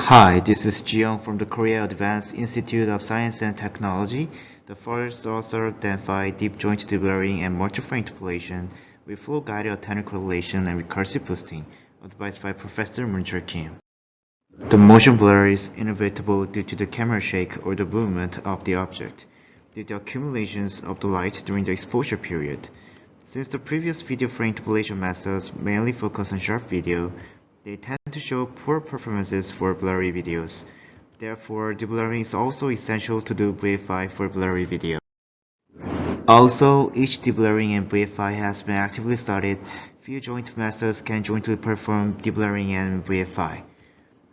Hi, this is Jihyong from the Korea Advanced Institute of Science and Technology, the first author of DeMFI, Deep Joint Deblurring and Multi-Frame Interpolation with flow-guided attentive correlation and recursive boosting, advised by Professor Munchurl Kim. The motion blur is inevitable due to the camera shake or the movement of the object, due to accumulations of the light during the exposure period. Since the previous video frame interpolation methods mainly focus on sharp video, they tend to show poor performances for blurry videos. Therefore, deblurring is also essential to do DeMFI for blurry video. Also, each deblurring and DeMFI has been actively studied. Few joint methods can jointly perform deblurring and DeMFI.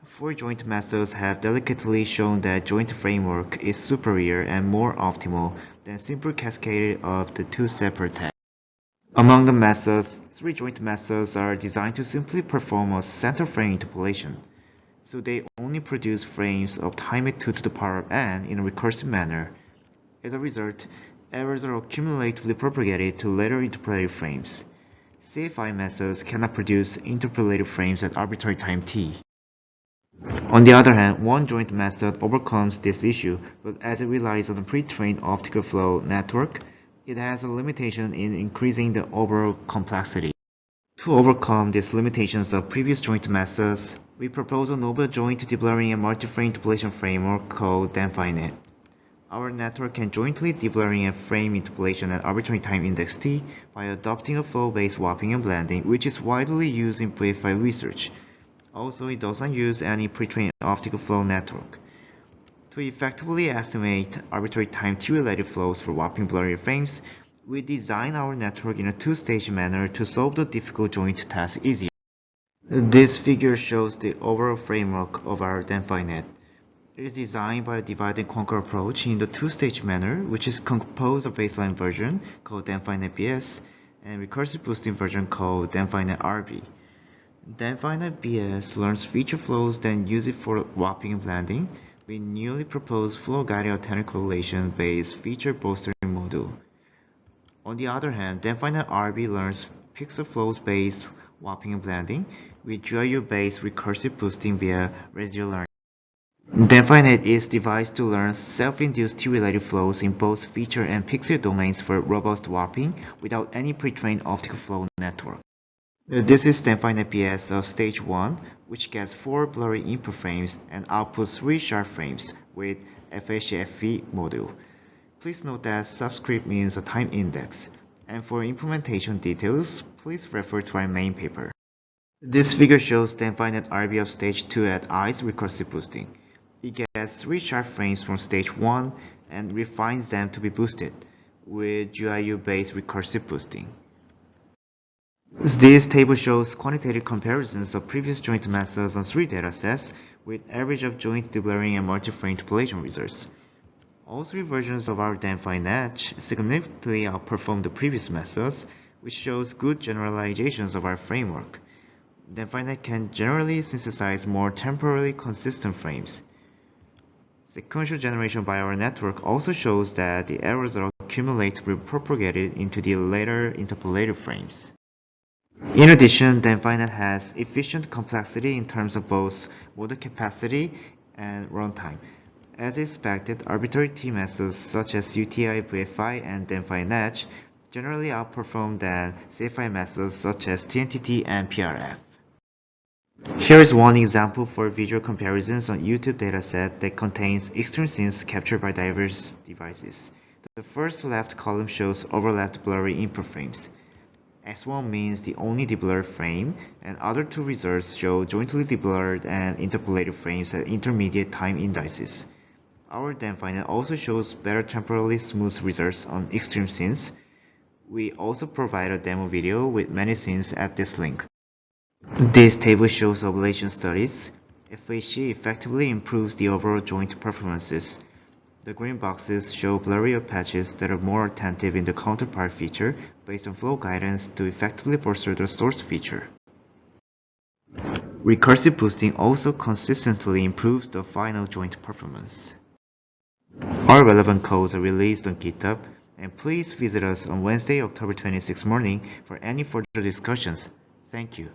4 joint methods have delicately shown that joint framework is superior and more optimal than simple cascade of the 2 separate tasks. Among the methods, 3 joint methods are designed to simply perform a center frame interpolation, so they only produce frames of time at 2 to the power of n in a recursive manner. As a result, errors are cumulatively propagated to later interpolated frames. CFI methods cannot produce interpolated frames at arbitrary time t. On the other hand, one joint method overcomes this issue, but as it relies on a pre-trained optical flow network, it has a limitation in increasing the overall complexity. To overcome these limitations of previous joint methods, we propose a novel joint deblurring and multi-frame interpolation framework called DeMFI. Our network can jointly deblurring and frame interpolation at arbitrary time index t by adopting a flow-based swapping and blending, which is widely used in DeMFI research. Also, it doesn't use any pre-trained optical flow network. To effectively estimate arbitrary time t-related flows for swapping blurry frames, we design our network in a 2-stage manner to solve the difficult joint task easier. This figure shows the overall framework of our DeMFI net. It is designed by a divide and conquer approach in the 2-stage manner, which is composed of baseline version called DeMFI net BS and recursive boosting version called DeMFI net RB. DeMFI net BS learns feature flows, then use it for swapping and blending. We newly proposed flow-guided attentive correlation-based feature bolstering module. On the other hand, DeMFI net RB learns pixel flows-based swapping and blending with GIU-based recursive boosting via residual learning. DeMFI net is devised to learn self-induced t-related flows in both feature and pixel domains for robust swapping without any pre-trained optical flow network. This is DeMFI net BS of stage 1, which gets 4 blurry input frames and outputs 3 sharp frames with FHFV module. Please note that subscript means a time index, and for implementation details, please refer to our main paper. This figure shows DeMFI net RB of stage 2 at I's recursive boosting. It gets 3 sharp frames from stage 1 and refines them to be boosted with GIU-based recursive boosting. This table shows quantitative comparisons of previous joint methods on 3 datasets with average of joint deblurring and multi-frame interpolation results. All 3 versions of our DeMFI net significantly outperform the previous methods, which shows good generalizations of our framework. DeMFI net can generally synthesize more temporally consistent frames. Sequential generation by our network also shows that the errors are cumulatively propagated into the later interpolated frames. In addition, DeMFI net has efficient complexity in terms of both model capacity and runtime. As expected, arbitrary T methods such as UTI, DeMFI, and DeMFI net generally outperform than CFI methods such as TNTT and PRF. Here is one example for visual comparisons on YouTube dataset that contains extreme scenes captured by diverse devices. The first left column shows overlapped blurry input frames. S1 means the only deblurred frame, and other 2 results show jointly deblurred and interpolated frames at intermediate time indices. Our DeMFI net also shows better temporally smooth results on extreme scenes. We also provide a demo video with many scenes at this link. This table shows ablation studies. FHC effectively improves the overall joint performances. The green boxes show blurrier patches that are more attentive in the counterpart feature based on flow guidance to effectively bolster the source feature. Recursive boosting also consistently improves the final joint performance. All relevant codes are released on GitHub, and please visit us on Wednesday, October 26 morning for any further discussions. Thank you.